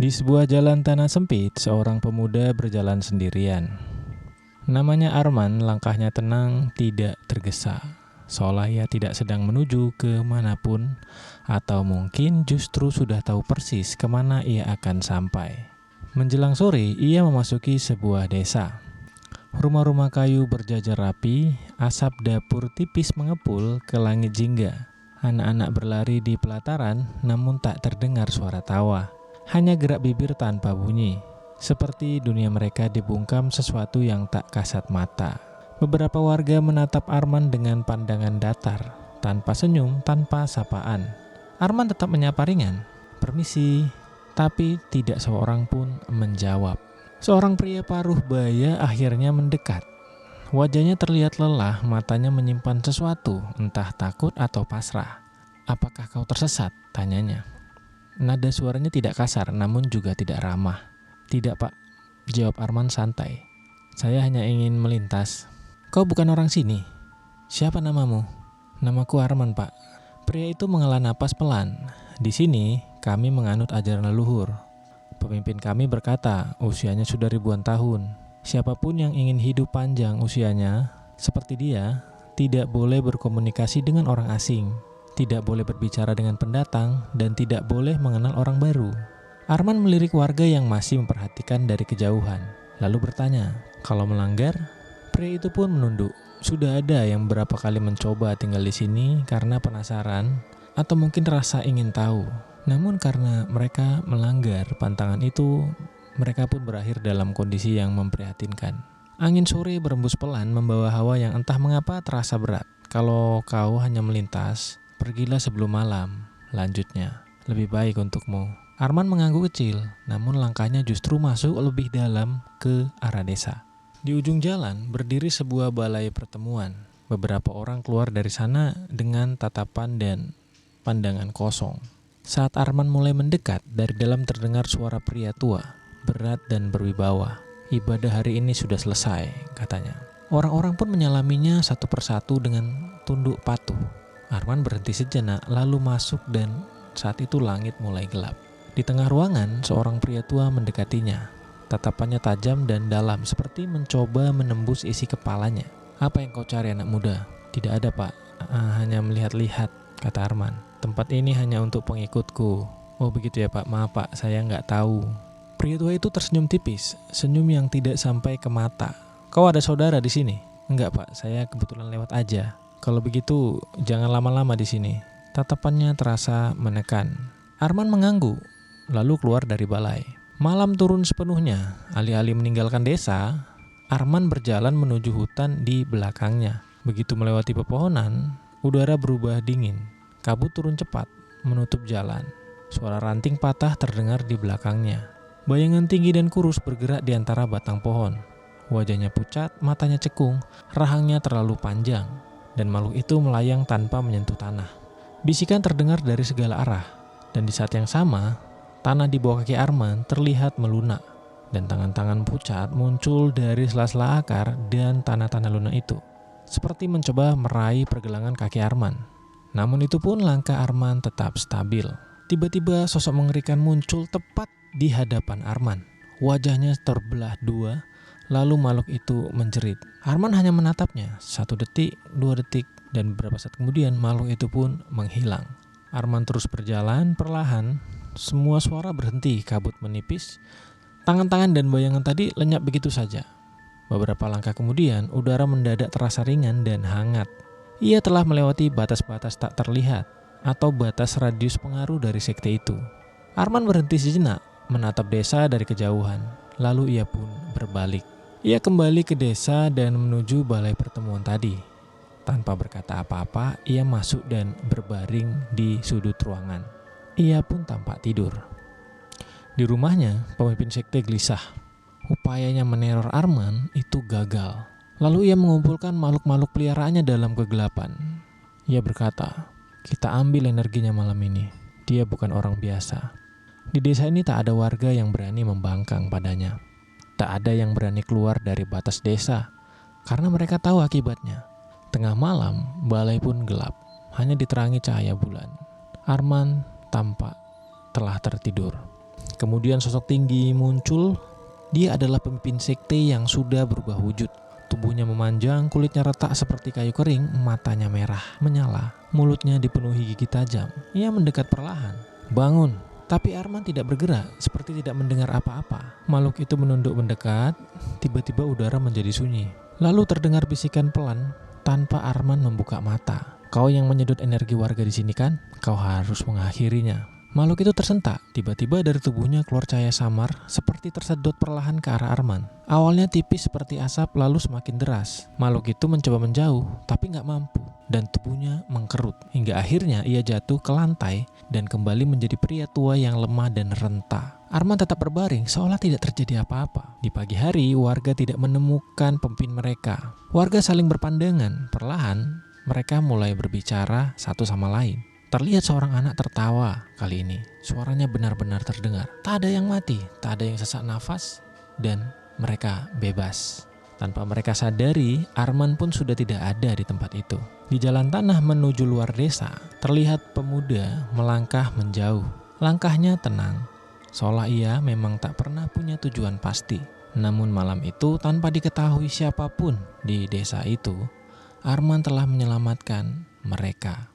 Di sebuah jalan tanah sempit, seorang pemuda berjalan sendirian. Namanya Arman, langkahnya tenang, tidak tergesa. Seolah ia tidak sedang menuju ke manapun, atau mungkin justru sudah tahu persis kemana ia akan sampai. Menjelang sore, ia memasuki sebuah desa. Rumah-rumah kayu berjajar rapi, asap dapur tipis mengepul ke langit jingga. Anak-anak berlari di pelataran, namun tak terdengar suara tawa. Hanya gerak bibir tanpa bunyi, seperti dunia mereka dibungkam sesuatu yang tak kasat mata. Beberapa warga menatap Arman dengan pandangan datar, tanpa senyum, tanpa sapaan. Arman tetap menyapa ringan, "Permisi," tapi tidak seorang pun menjawab. Seorang pria paruh baya akhirnya mendekat. Wajahnya terlihat lelah, matanya menyimpan sesuatu, entah takut atau pasrah. "Apakah kau tersesat?" tanyanya. Nada suaranya tidak kasar, namun juga tidak ramah. "Tidak, Pak," jawab Arman santai. "Saya hanya ingin melintas." "Kau bukan orang sini?" "Siapa namamu?" "Namaku Arman, Pak." Pria itu menghela napas pelan. "Di sini, kami menganut ajaran leluhur. Pemimpin kami berkata, usianya sudah ribuan tahun. Siapapun yang ingin hidup panjang usianya, seperti dia, tidak boleh berkomunikasi dengan orang asing. Tidak boleh berbicara dengan pendatang, dan tidak boleh mengenal orang baru." Arman melirik warga yang masih memperhatikan dari kejauhan, lalu bertanya, "Kalau melanggar?" Pria itu pun menunduk. Sudah ada yang beberapa kali mencoba tinggal di sini karena penasaran, atau mungkin rasa ingin tahu. Namun karena mereka melanggar pantangan itu, mereka pun berakhir dalam kondisi yang memprihatinkan. Angin sore berembus pelan membawa hawa yang entah mengapa terasa berat. "Kalau kau hanya melintas, pergilah sebelum malam," lanjutnya. "Lebih baik untukmu." Arman mengangguk kecil, namun langkahnya justru masuk lebih dalam ke arah desa. Di ujung jalan berdiri sebuah balai pertemuan. Beberapa orang keluar dari sana dengan tatapan dan pandangan kosong. Saat Arman mulai mendekat, dari dalam terdengar suara pria tua, berat dan berwibawa. "Ibadah hari ini sudah selesai," katanya. Orang-orang pun menyalaminya satu persatu dengan tunduk patuh. Arman berhenti sejenak, lalu masuk dan saat itu langit mulai gelap. Di tengah ruangan, seorang pria tua mendekatinya. Tatapannya tajam dan dalam, seperti mencoba menembus isi kepalanya. "Apa yang kau cari, anak muda?" "Tidak ada, Pak. Hanya melihat-lihat," kata Arman. "Tempat ini hanya untuk pengikutku." "Oh begitu ya, Pak. Maaf, Pak. Saya nggak tahu." Pria tua itu tersenyum tipis, senyum yang tidak sampai ke mata. "Kau ada saudara di sini?" "Enggak, Pak. Saya kebetulan lewat aja." "Kalau begitu, jangan lama-lama di sini." Tatapannya terasa menekan. Arman mengangguk, lalu keluar dari balai. Malam turun sepenuhnya. Alih-alih meninggalkan desa, Arman berjalan menuju hutan di belakangnya. Begitu melewati pepohonan, udara berubah dingin. Kabut turun cepat, menutup jalan. Suara ranting patah terdengar di belakangnya. Bayangan tinggi dan kurus bergerak di antara batang pohon. Wajahnya pucat, matanya cekung, rahangnya terlalu panjang, dan makhluk itu melayang tanpa menyentuh tanah. Bisikan terdengar dari segala arah, dan di saat yang sama, tanah di bawah kaki Arman terlihat melunak, dan tangan-tangan pucat muncul dari sela-sela akar dan tanah-tanah lunak itu, seperti mencoba meraih pergelangan kaki Arman. Namun itu pun langkah Arman tetap stabil. Tiba-tiba sosok mengerikan muncul tepat di hadapan Arman. Wajahnya terbelah dua, lalu makhluk itu menjerit. Arman hanya menatapnya, 1 detik, 2 detik, dan beberapa saat kemudian makhluk itu pun menghilang. Arman terus berjalan perlahan, semua suara berhenti, kabut menipis, tangan-tangan dan bayangan tadi lenyap begitu saja. Beberapa langkah kemudian, udara mendadak terasa ringan dan hangat. Ia telah melewati batas-batas tak terlihat, atau batas radius pengaruh dari sekte itu. Arman berhenti sejenak, menatap desa dari kejauhan, lalu ia pun berbalik. Ia kembali ke desa dan menuju balai pertemuan tadi. Tanpa berkata apa-apa, ia masuk dan berbaring di sudut ruangan. Ia pun tampak tidur. Di rumahnya, pemimpin sekte gelisah. Upayanya meneror Arman itu gagal. Lalu ia mengumpulkan makhluk-makhluk peliharaannya dalam kegelapan. Ia berkata, "Kita ambil energinya malam ini. Dia bukan orang biasa." Di desa ini tak ada warga yang berani membangkang padanya. Tak ada yang berani keluar dari batas desa, karena mereka tahu akibatnya. Tengah malam, balai pun gelap, hanya diterangi cahaya bulan. Arman tampak telah tertidur. Kemudian sosok tinggi muncul. Dia adalah pemimpin sekte yang sudah berubah wujud. Tubuhnya memanjang, kulitnya retak seperti kayu kering, matanya merah, menyala, mulutnya dipenuhi gigi tajam. Ia mendekat perlahan. Bangun! Tapi Arman tidak bergerak, seperti tidak mendengar apa-apa. Makhluk itu menunduk mendekat, tiba-tiba udara menjadi sunyi. Lalu terdengar bisikan pelan, tanpa Arman membuka mata. Kau yang menyedot energi warga di sini kan? Kau harus mengakhirinya. Makhluk itu tersentak. Tiba-tiba dari tubuhnya keluar cahaya samar, seperti tersedot perlahan ke arah Arman. Awalnya tipis seperti asap, lalu semakin deras. Makhluk itu mencoba menjauh, tapi nggak mampu. Dan tubuhnya mengkerut. Hingga akhirnya ia jatuh ke lantai dan kembali menjadi pria tua yang lemah dan renta. Arman tetap berbaring seolah tidak terjadi apa-apa. Di pagi hari, warga tidak menemukan pemimpin mereka. Warga saling berpandangan. Perlahan, mereka mulai berbicara satu sama lain. Terlihat seorang anak tertawa kali ini. Suaranya benar-benar terdengar. Tak ada yang mati, tak ada yang sesak nafas, dan mereka bebas. Tanpa mereka sadari, Arman pun sudah tidak ada di tempat itu. Di jalan tanah menuju luar desa, terlihat pemuda melangkah menjauh. Langkahnya tenang, seolah ia memang tak pernah punya tujuan pasti. Namun malam itu, tanpa diketahui siapapun di desa itu, Arman telah menyelamatkan mereka.